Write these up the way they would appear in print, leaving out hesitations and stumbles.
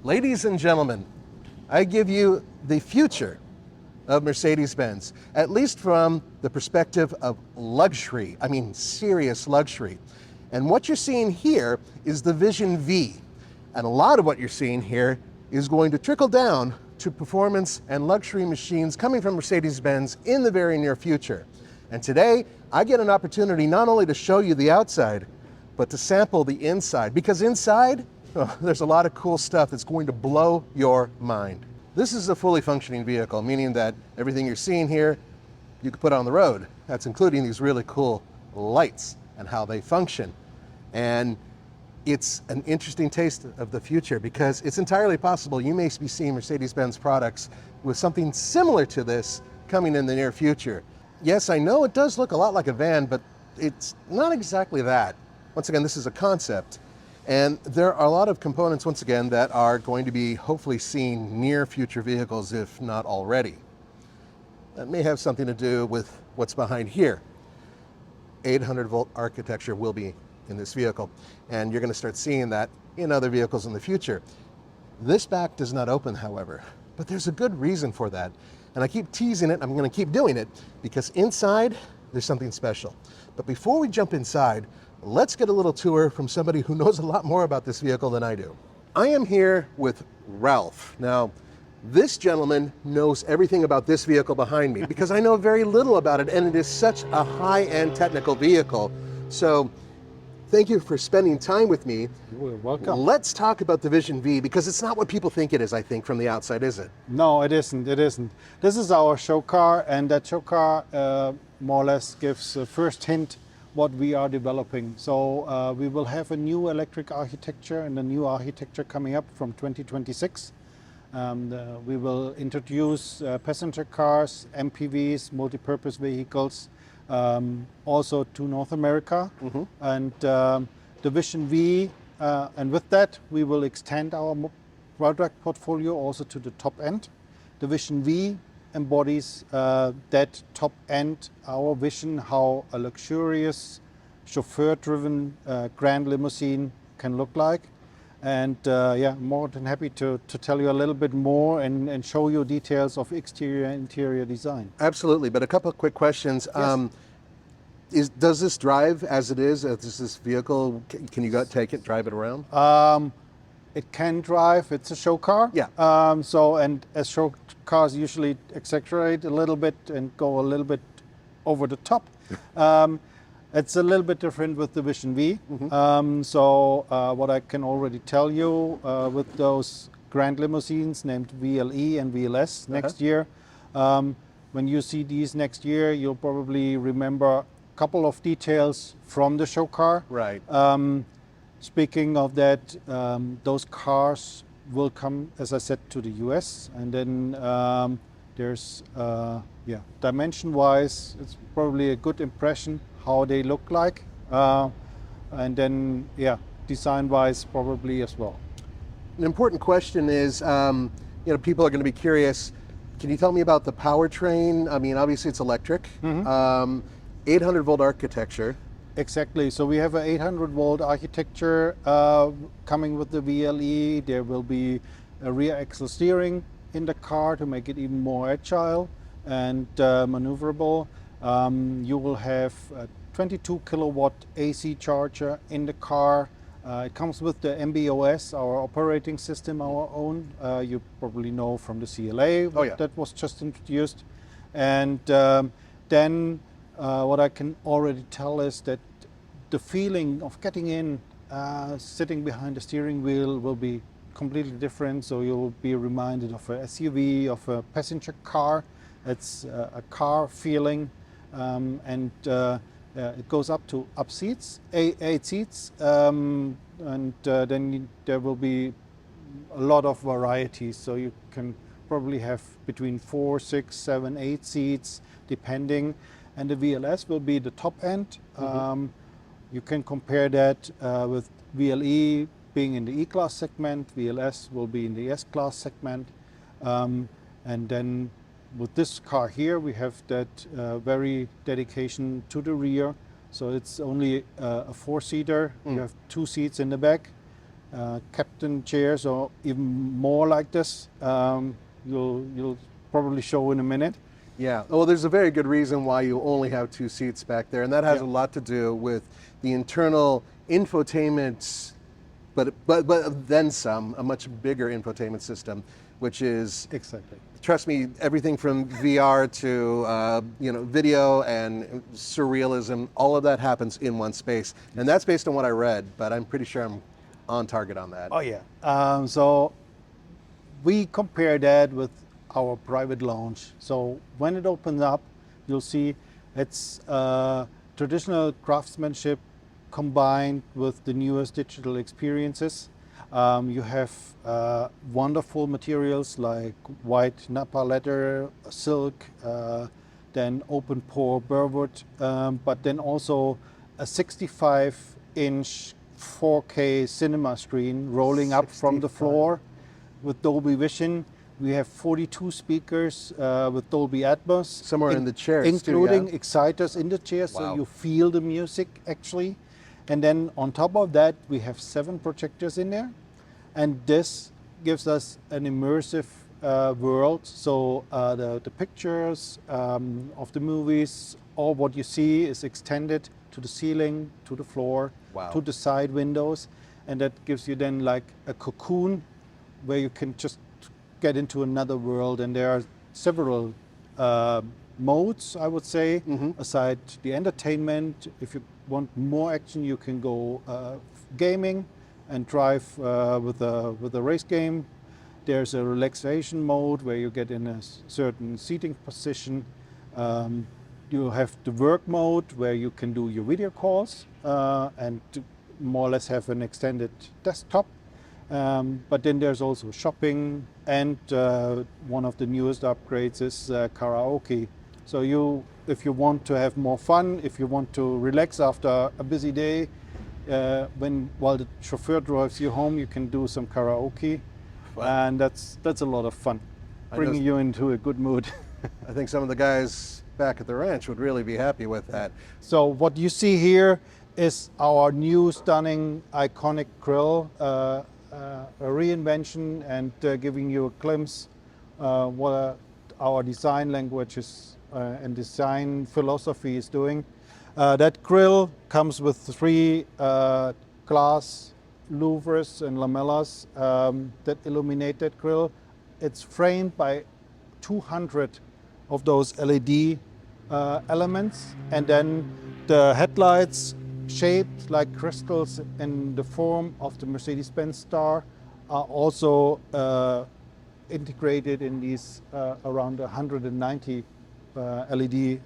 Ladies and gentlemen, I give you the future of Mercedes-Benz, at least from the perspective of luxury. I mean, serious luxury. And what you're seeing here is the Vision V. And a lot of what you're seeing here is going to trickle down to performance and luxury machines coming from Mercedes-Benz in the very near future. And today, I get an opportunity not only to show you the outside, but to sample the inside. Because inside, there's a lot of cool stuff that's going to blow your mind. This is a fully functioning vehicle, meaning that everything you're seeing here, you can put on the road. That's including these really cool lights and how they function. And it's an interesting taste of the future because it's entirely possible you may be seeing Mercedes-Benz products with something similar to this coming in the near future. Yes, I know it does look a lot like a van, but it's not exactly that. Once again, this is a concept. And there are a lot of components, once again, that are going to be hopefully seen near future vehicles, if not already. That may have something to do with what's behind here. 800-volt architecture will be in this vehicle, and you're going to start seeing that in other vehicles in the future. This back does not open, however, but there's a good reason for that. And I keep teasing it, I'm going to keep doing it, because inside, there's something special. But before we jump inside, let's get a little tour from somebody who knows a lot more about this vehicle than I do. I am here with Ralph. Now, this gentleman knows everything about this vehicle behind me because I know very little about it, and it is such a high-end technical vehicle. So, thank you for spending time with me. You're welcome. Let's talk about the Vision V because it's not what people think it is, I think, from the outside, is it? No, it isn't. It isn't. This is our show car, and that show car more or less gives the first hint what we are developing. So we will have a new electric architecture and a new architecture coming up from 2026. We will introduce passenger cars, MPVs, multi-purpose vehicles, also to North America. And the Vision V, and with that we will extend our product portfolio also to the top end. The Vision V embodies that top end, our vision how a luxurious chauffeur-driven grand limousine can look like. And yeah, more than happy to tell you a little bit more and show you details of exterior and interior design. Absolutely, but a couple of quick questions. Yes. Does this drive as it is? Does this vehicle, can you go take it, drive it around? It can drive, it's a show car. Yeah. And as show cars usually exaggerate a little bit and go a little bit over the top. It's a little bit different with the Vision V. What I can already tell you with those grand limousines named VLE and VLS next year, when you see these next year, you'll probably remember a couple of details from the show car. Right. Speaking of that, those cars will come, as I said, to the US, and then there's, dimension-wise, it's probably a good impression how they look like, and then, design-wise, probably as well. An important question is, people are going to be curious. Can you tell me about the powertrain? I mean, obviously it's electric. 800-volt architecture. Exactly. So we have an 800-volt architecture coming with the VLE. There will be a rear axle steering in the car to make it even more agile and maneuverable. You will have a 22 kilowatt AC charger in the car. It comes with the MB.OS, our operating system, our own. You probably know from the CLA that was just introduced. And then what I can already tell is that the feeling of getting in, sitting behind the steering wheel will be completely different. So you'll be reminded of a SUV, of a passenger car. It's a car feeling, and it goes up to seats, 8 seats, and then there will be a lot of varieties. So you can probably have between 4, 6, 7, 8 seats, depending. And the VLS will be the top end. You can compare that with VLE being in the E-Class segment. VLS will be in the S-Class segment. And then with this car here, we have that very dedication to the rear. So it's only a 4-seater. You have 2 seats in the back. captain chairs or even more like this. You'll probably show in a minute. Yeah. Well, there's a very good reason why you only have 2 seats back there, and that has Yeah. a lot to do with the internal infotainment, but then some, a much bigger infotainment system, which is, Exactly. trust me, everything from VR to video and surrealism. All of that happens in one space, and that's based on what I read. But I'm pretty sure I'm on target on that. Oh yeah. So we compare that with our private lounge. So when it opens up, you'll see it's traditional craftsmanship combined with the newest digital experiences. You have wonderful materials like white Napa leather, silk, then open pore burwood, but then also a 65-inch 4K cinema screen rolling up from the 65. floor with Dolby Vision. We have 42 speakers with Dolby Atmos. Somewhere in the chairs including too, yeah? exciters in the chairs, Wow. so you feel the music actually. And then on top of that, we have 7 projectors in there, and this gives us an immersive world. So the pictures of the movies, all what you see is extended to the ceiling, to the floor, Wow. to the side windows, and that gives you then like a cocoon where you can just get into another world. And there are several modes, I would say, aside the entertainment. If you want more action, you can go gaming and drive with a race game. There's a relaxation mode where you get in a certain seating position. You have the work mode where you can do your video calls and more or less have an extended desktop. But then there's also shopping, and one of the newest upgrades is karaoke. So if you want to have more fun, if you want to relax after a busy day, while the chauffeur drives you home, you can do some karaoke. Fun. And that's a lot of fun, I bringing know- you into a good mood. I think some of the guys back at the ranch would really be happy with that. So what you see here is our new stunning iconic grill, a reinvention, and giving you a glimpse what our design language is and design philosophy is doing. That grill comes with 3 glass louvers and lamellas that illuminate that grill. It's framed by 200 of those LED elements, and then the headlights shaped like crystals in the form of the Mercedes-Benz star are also integrated in these around 190 LED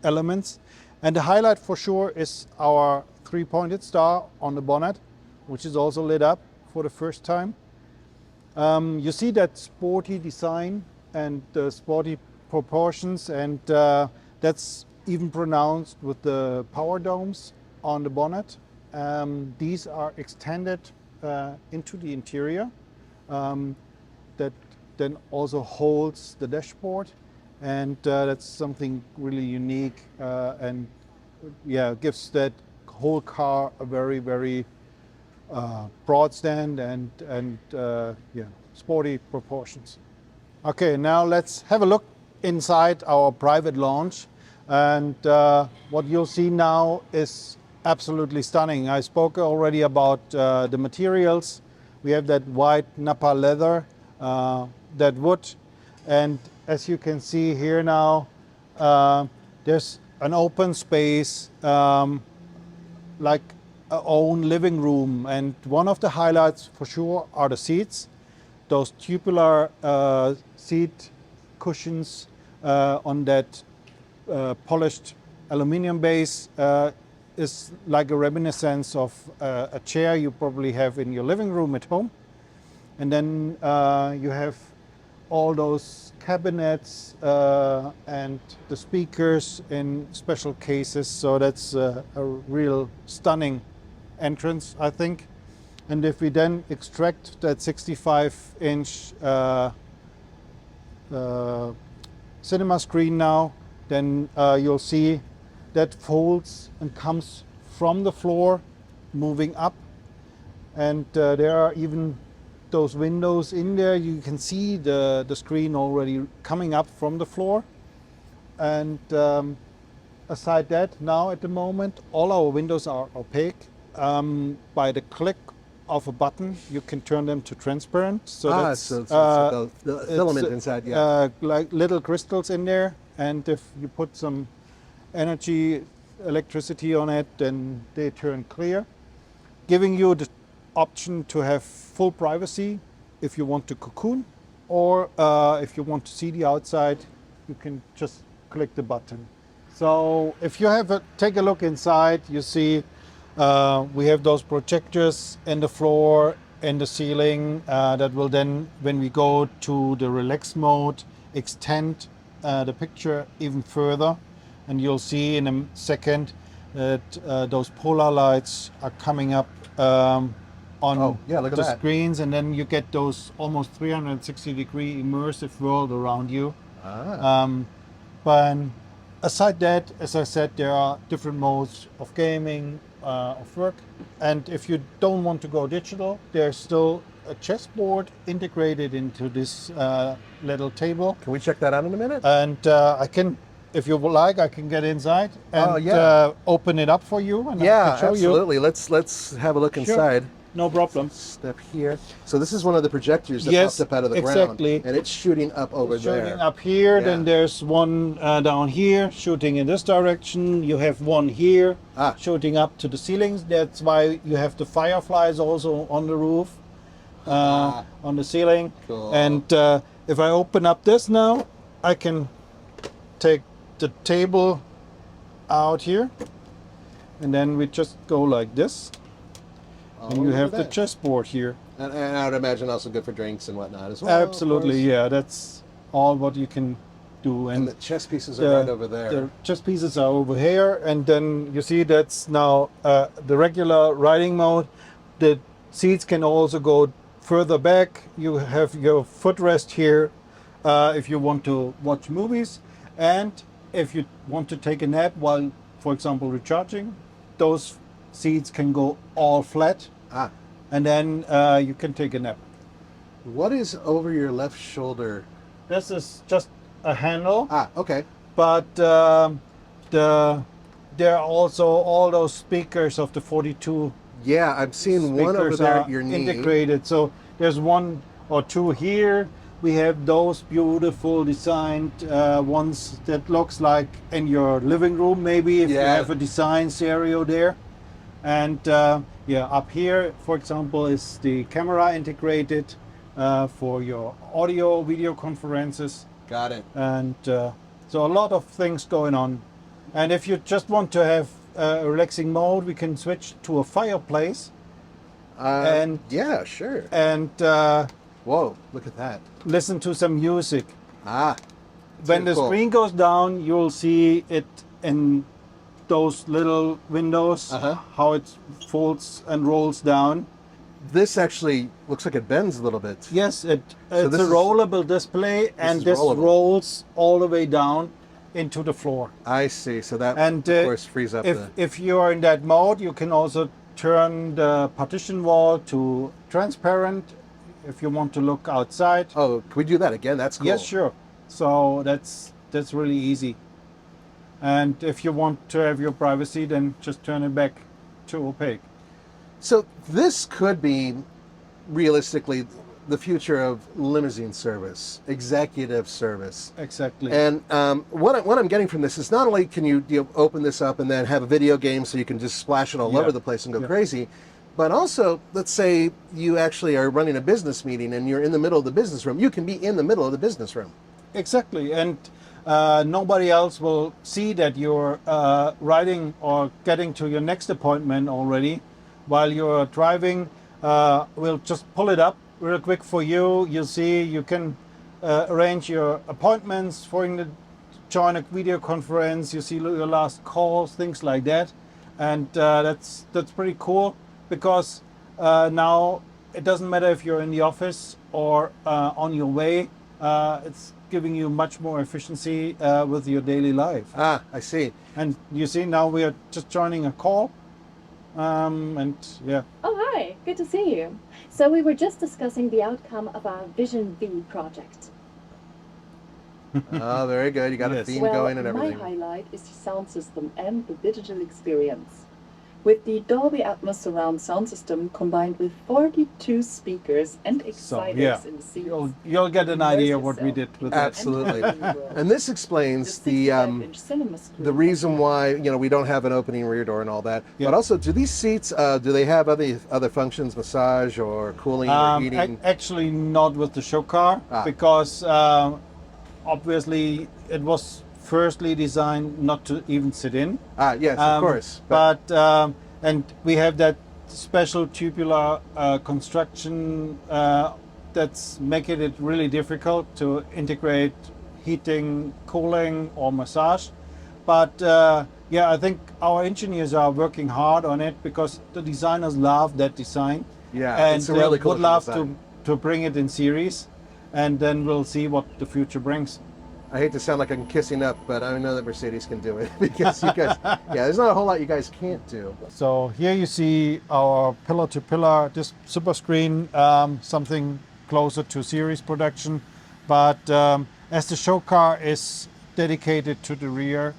elements. And the highlight for sure is our 3-pointed star on the bonnet, which is also lit up for the first time. You see that sporty design and the sporty proportions, and that's even pronounced with the power domes on the bonnet. These are extended into the interior that then also holds the dashboard, and that's something really unique and gives that whole car a very, very broad stand and sporty proportions. Okay, now let's have a look inside our private lounge, and what you'll see now is absolutely stunning. I spoke already about the materials. We have that white Napa leather, that wood, and as you can see here now, there's an open space like our own living room, and one of the highlights for sure are the seats. Those tubular seat cushions on that polished aluminum base is like a reminiscence of a chair you probably have in your living room at home. And then you have all those cabinets and the speakers in special cases. So that's a real stunning entrance, I think. And if we then extract that 65-inch cinema screen now, then you'll see that folds and comes from the floor, moving up And there are even those windows in there. You can see the screen already coming up from the floor. And aside that, now at the moment, all our windows are opaque. By the click of a button, you can turn them to transparent. So that's so the filament inside, yeah. like little crystals in there. And if you put some electricity on it, then they turn clear, giving you the option to have full privacy if you want to cocoon, or if you want to see the outside, you can just click the button. So if you take a look inside, you see we have those projectors in the floor and the ceiling that will then, when we go to the relax mode, extend the picture even further. And you'll see in a second that those polar lights are coming up on look at the that. screens, and then you get those almost 360-degree immersive world around you. But aside that, as I said, there are different modes of gaming, of work. And if you don't want to go digital, there's still a chessboard integrated into this little table. Can we check that out in a minute? And I can, if you would like, I can get inside and open it up for you. And I can show absolutely. you. Let's have a look inside. No problem. Step here. So this is one of the projectors that pops up out of the exactly. ground, and it's shooting up over there. Shooting up here. Then there's one down here shooting in this direction. You have one here shooting up to the ceilings. That's why you have the fireflies also on the roof, on the ceiling. Cool. And if I open up this now, I can take the table out here, and then we just go like this. And you have the chessboard here. And I would imagine also good for drinks and whatnot as well. Absolutely, yeah. That's all what you can do. And the chess pieces are right over there. The chess pieces are over here. And then you see that's now the regular riding mode. The seats can also go further back. You have your footrest here if you want to watch movies. And if you want to take a nap while, for example, recharging, those seats can go all flat. And then you can take a nap. What is over your left shoulder? This is just a handle. Okay. But there are also all those speakers of the 42. Yeah, I'm seeing one over there at your knee. Integrated. So there's one or two here. We have those beautiful designed ones that looks like in your living room, maybe if you have a design stereo there. And up here, for example, is the camera integrated for your audio, video conferences. Got it. And so a lot of things going on. And if you just want to have a relaxing mode, we can switch to a fireplace. And yeah, sure. And whoa, look at that. Listen to some music. When the screen goes down, you'll see it in those little windows, how it folds and rolls down. This actually looks like it bends a little bit. Yes, it's a rollable display, and this rolls all the way down into the floor. I see. So that, of course, frees up if you are in that mode, you can also turn the partition wall to transparent if you want to look outside. Oh, can we do that again? That's cool. Yes, sure. So that's really easy. And if you want to have your privacy, then just turn it back to opaque. So this could be, realistically, the future of limousine service, executive service. Exactly. And what I'm getting from this is not only can you open this up and then have a video game so you can just splash it all over the place and go crazy, but also, let's say you actually are running a business meeting and you're in the middle of the business room. You can be in the middle of the business room. Exactly. And nobody else will see that you're riding or getting to your next appointment already. While you're driving, we'll just pull it up real quick for you. You'll see you can arrange your appointments for join a video conference. You see your last calls, things like that. And that's pretty cool because now it doesn't matter if you're in the office or on your way. It's giving you much more efficiency with your daily life. I see. And you see now we are just joining a call. And yeah. Oh, hi. Hi, good to see you. So we were just discussing the outcome of our Vision V project. Oh, very good. You got a Yes. theme Well, going and my everything. highlight is the sound system and the digital experience. With the Dolby Atmos surround sound system combined with 42 speakers and So exciters yeah, in the seats, you'll get an immerse idea what we yourself did with in that. Absolutely. an entirely new world. And this The explains the 65-inch cinema screen the reason has why we don't have an opening rear door and all that. Yeah. But also, do these seats do they have other functions, massage or cooling or heating? Actually, not with the show car because obviously it was firstly designed not to even sit in. Yes, of course. But and we have that special tubular construction that's making it really difficult to integrate heating, cooling, or massage. But yeah, I think our engineers are working hard on it because the designers love that design. Yeah, and it's a really cool would love design. to bring it in series, and then we'll see what the future brings. I hate to sound like I'm kissing up, but I know that Mercedes can do it because you guys, there's not a whole lot you guys can't do. So here you see our pillar-to-pillar, this super screen, something closer to series production. But as the show car is dedicated to the rear,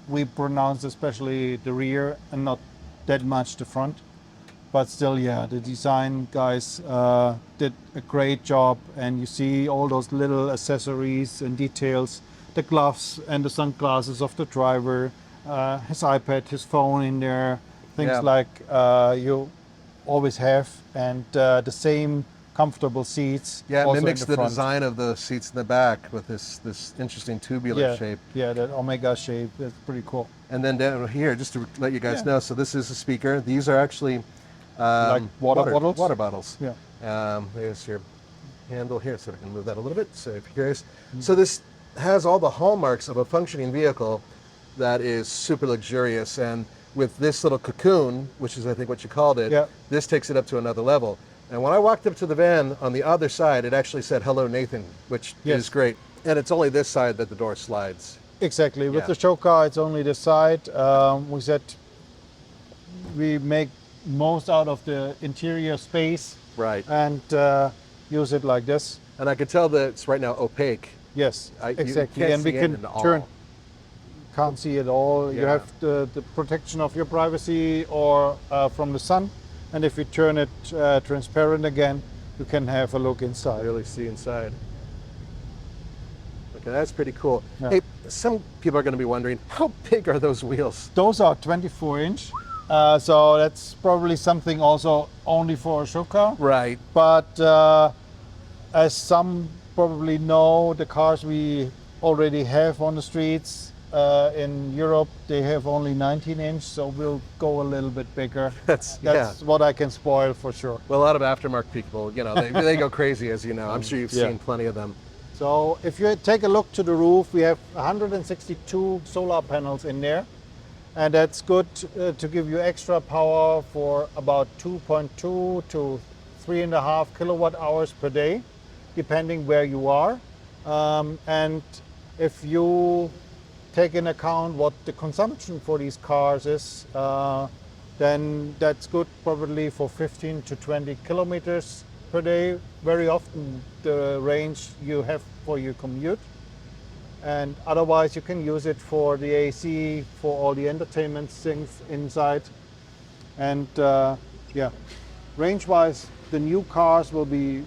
we pronounce especially the rear and not that much the front. But still, yeah, the design guys did a great job, and you see all those little accessories and details, the gloves and the sunglasses of the driver, his iPad, his phone in there, things like you always have, and the same comfortable seats. Yeah, it also in mimics the front. design of the seats in the back with this interesting tubular shape. Yeah, that omega shape, that's pretty cool. And then down here, just to let you guys know, so this is a speaker. These are actually Like water bottles? Water bottles. Yeah. There's your handle here, so I can move that a little bit, so if you're curious. So this has all the hallmarks of a functioning vehicle that is super luxurious, and with this little cocoon, which is I think what you called it, this takes it up to another level. And when I walked up to the van on the other side, it actually said, "Hello, Nathan," which is great. And it's only this side that the door slides. Exactly. With the show car, it's only this side. We said we make most out of the interior space, right, and use it like this. And I can tell that it's right now opaque. Yes, exactly. You and we can turn. Can't see it all. You have the protection of your privacy or from the sun, and if you turn it transparent again, you can have a look inside. Really see inside. Okay, that's pretty cool. Yeah. Hey, some people are going to be wondering, how big are those wheels? Those are 24-inch. So that's probably something also only for a show car. Right. But as some probably know, the cars we already have on the streets in Europe, they have only 19-inch, so we'll go a little bit bigger. That's what I can spoil for sure. Well, a lot of aftermarket people, they go crazy, as you know. I'm sure you've seen plenty of them. So if you take a look to the roof, we have 162 solar panels in there. And that's good to give you extra power for about 2.2 to 3.5 kilowatt hours per day, depending where you are. And if you take in account what the consumption for these cars is, then that's good probably for 15 to 20 kilometers per day. Very often the range you have for your commute. And otherwise you can use it for the AC, for all the entertainment things inside. And range-wise, the new cars will be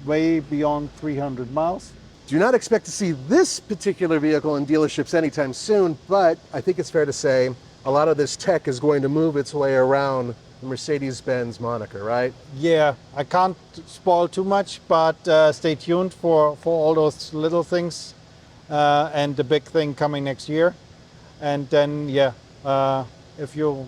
way beyond 300 miles. Do not expect to see this particular vehicle in dealerships anytime soon, but I think it's fair to say a lot of this tech is going to move its way around the Mercedes-Benz moniker, right? Yeah, I can't spoil too much, but stay tuned for all those little things. And the big thing coming next year. And then, if you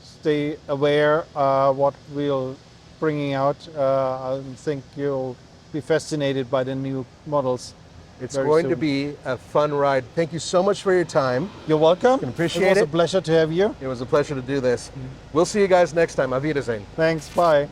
stay aware what we're bringing out, I think you'll be fascinated by the new models. It's going to be a fun ride. Thank you so much for your time. You're welcome. Appreciate it. It was a pleasure to have you. It was a pleasure to do this. We'll see you guys next time. Auf Wiedersehen. Thanks. Bye.